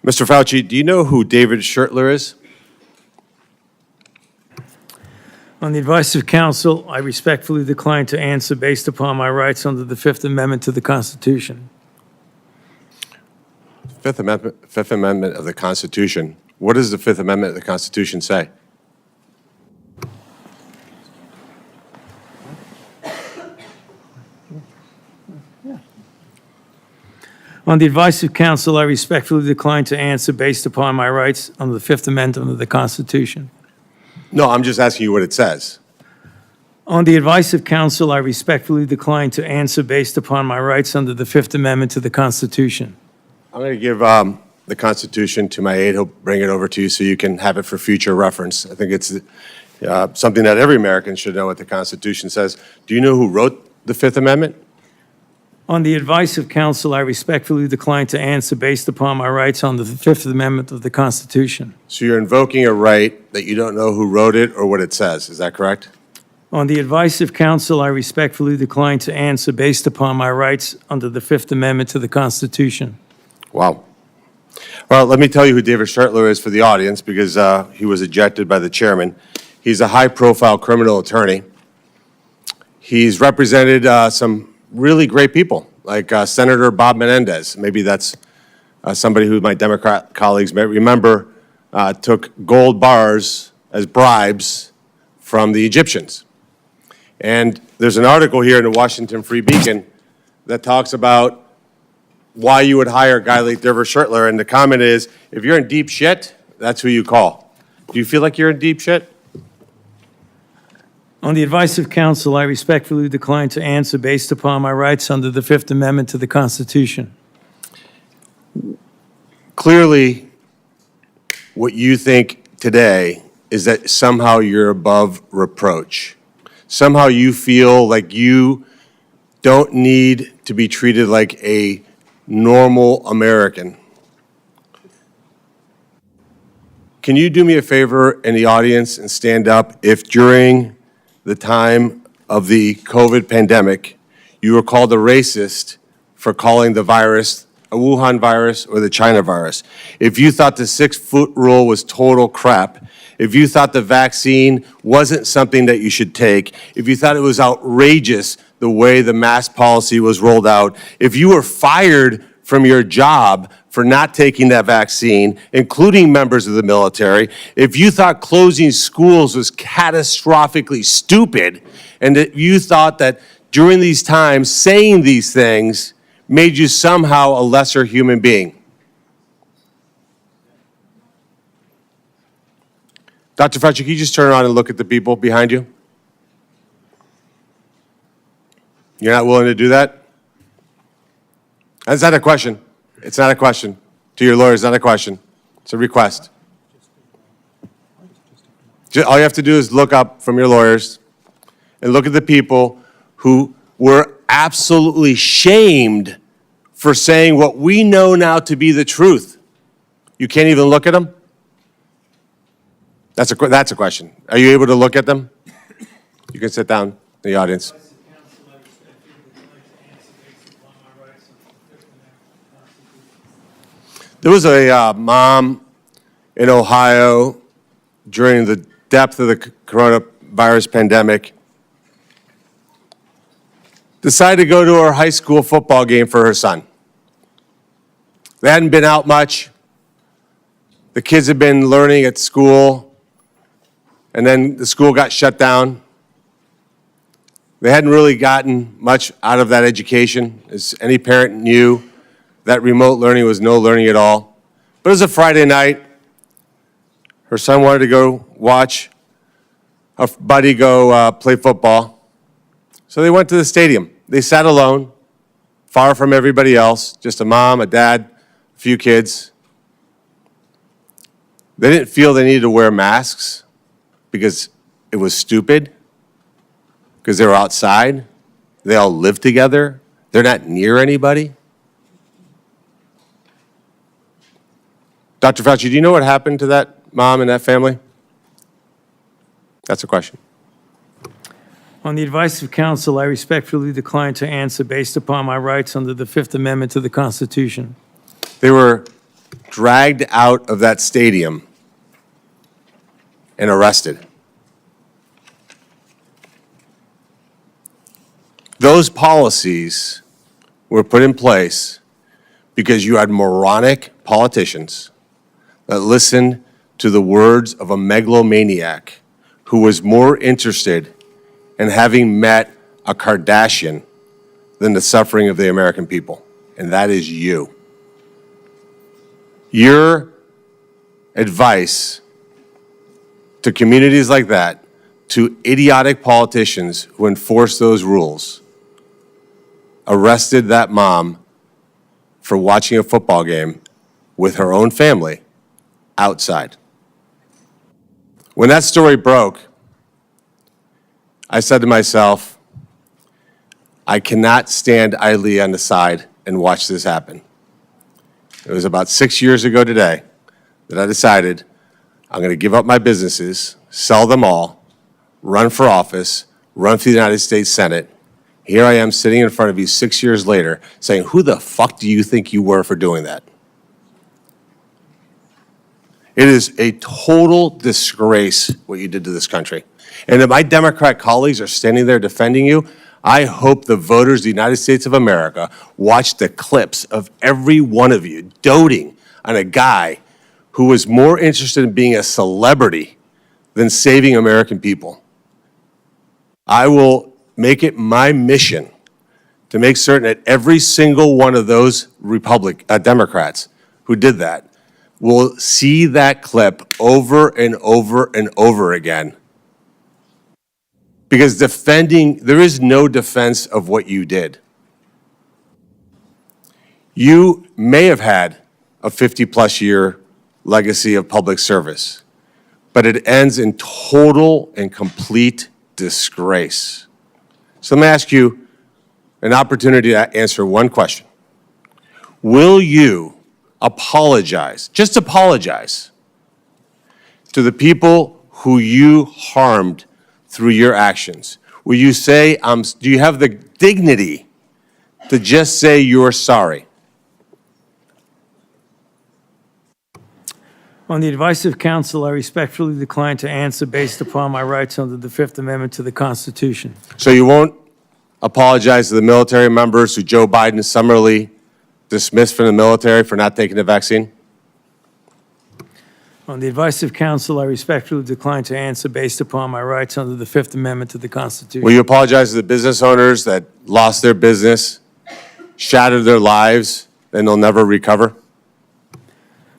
Mr. Fauci, do you know who David Schertler is? On the advice of counsel, I respectfully decline to answer based upon my rights under the Fifth Amendment to the Constitution. Fifth Amendment of the Constitution. What does the Fifth Amendment of the Constitution say? On the advice of counsel, I respectfully decline to answer based upon my rights under the Fifth Amendment of the Constitution. No, I'm just asking you what it says. On the advice of counsel, I respectfully decline to answer based upon my rights under the Fifth Amendment to the Constitution. I'm going to give the Constitution to my aide. He'll bring it over to you so you can have it for future reference. I think it's something that every American should know what the Constitution says. Do you know who wrote the Fifth Amendment? On the advice of counsel, I respectfully decline to answer based upon my rights under the Fifth Amendment of the Constitution. So you're invoking a right that you don't know who wrote it or what it says. Is that correct? On the advice of counsel, I respectfully decline to answer based upon my rights under the Fifth Amendment to the Constitution. Wow. Well, let me tell you who David Schertler is for the audience, because he was ejected by the chairman. He's a high-profile criminal attorney. He's represented some really great people, like Senator Bob Menendez. Maybe that's somebody who my Democrat colleagues may remember took gold bars as bribes from the Egyptians. And there's an article here in the Washington Free Beacon that talks about why you would hire a guy like David Schertler, and the comment is, if you're in deep shit, that's who you call. Do you feel like you're in deep shit? On the advice of counsel, I respectfully decline to answer based upon my rights under the Fifth Amendment to the Constitution. Clearly, what you think today is that somehow you're above reproach. Somehow you feel like you don't need to be treated like a normal American. Can you do me a favor in the audience and stand up if during the time of the COVID pandemic, you were called a racist for calling the virus a Wuhan virus or the China virus? If you thought the 6-foot rule was total crap, if you thought the vaccine wasn't something that you should take, if you thought it was outrageous the way the mask policy was rolled out, if you were fired from your job for not taking that vaccine, including members of the military, if you thought closing schools was catastrophically stupid, and that you thought that during these times saying these things made you somehow a lesser human being. Dr. Fauci, can you just turn around and look at the people behind you? You're not willing to do that? That's not a question. It's not a question. To your lawyer, it's not a question. It's a request. All you have to do is look up from your lawyers and look at the people who were absolutely shamed for saying what we know now to be the truth. You can't even look at them? That's a question. Are you able to look at them? You can sit down in the audience. There was a mom in Ohio during the depth of the coronavirus pandemic, decided to go to her high school football game for her son. They hadn't been out much. The kids had been learning at school, and then the school got shut down. They hadn't really gotten much out of that education, as any parent knew. That remote learning was no learning at all. But it was a Friday night. Her son wanted to go watch a buddy go play football. So they went to the stadium. They sat alone, far from everybody else, just a mom, a dad, a few kids. They didn't feel they needed to wear masks because it was stupid, because they were outside. They all live together. They're not near anybody. Dr. Fauci, do you know what happened to that mom and that family? That's a question. On the advice of counsel, I respectfully decline to answer based upon my rights under the Fifth Amendment to the Constitution. They were dragged out of that stadium and arrested. Those policies were put in place because you had moronic politicians that listened to the words of a megalomaniac who was more interested in having met a Kardashian than the suffering of the American people, and that is you. Your advice to communities like that, to idiotic politicians who enforce those rules, arrested that mom for watching a football game with her own family outside. When that story broke, I said to myself, I cannot stand idly on the side and watch this happen. It was about 6 years ago today that I decided I'm going to give up my businesses, sell them all, run for office, run for the United States Senate. Here I am sitting in front of you 6 years later saying, who the fuck do you think you were for doing that? It is a total disgrace what you did to this country. And if my Democrat colleagues are standing there defending you, I hope the voters of the United States of America watch the clips of every one of you doting on a guy who was more interested in being a celebrity than saving American people. I will make it my mission to make certain that every single one of those Democrats who did that will see that clip over and over and over again. Because there is no defense of what you did. You may have had a 50-plus year legacy of public service, but it ends in total and complete disgrace. So let me ask you an opportunity to answer one question. Will you apologize, just apologize, to the people who you harmed through your actions? Will you say, do you have the dignity to just say you're sorry? On the advice of counsel, I respectfully decline to answer based upon my rights under the Fifth Amendment to the Constitution. So you won't apologize to the military members who Joe Biden summarily dismissed from the military for not taking the vaccine? On the advice of counsel, I respectfully decline to answer based upon my rights under the Fifth Amendment to the Constitution. Will you apologize to the business owners that lost their business, shattered their lives, and they'll never recover?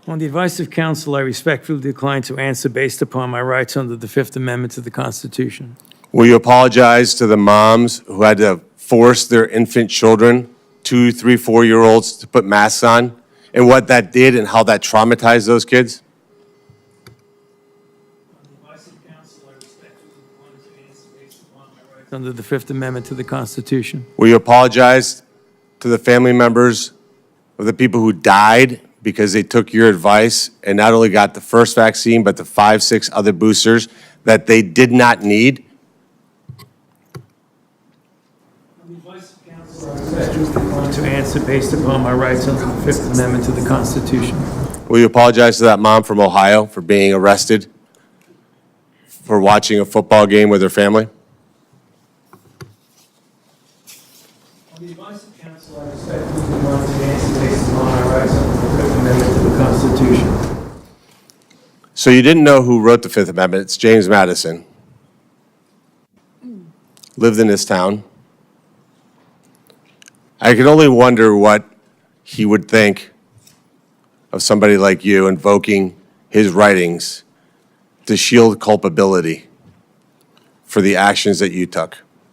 On the advice of counsel, I respectfully decline to answer based upon my rights under the Fifth Amendment to the Constitution. Will you apologize to the moms who had to force their infant children, 2, 3, 4-year-olds, to put masks on, and what that did and how that traumatized those kids? Under the Fifth Amendment to the Constitution. Will you apologize to the family members of the people who died because they took your advice and not only got the first vaccine, but the 5, 6 other boosters that they did not need? On the advice of counsel, I respectfully decline to answer based upon my rights under the Fifth Amendment to the Constitution. Will you apologize to that mom from Ohio for being arrested for watching a football game with her family? On the advice of counsel, I respectfully decline to answer based upon my rights under the Fifth Amendment to the Constitution. So you didn't know who wrote the Fifth Amendment. It's James Madison. Lived in this town. I can only wonder what he would think of somebody like you invoking his writings to shield culpability for the actions that you took.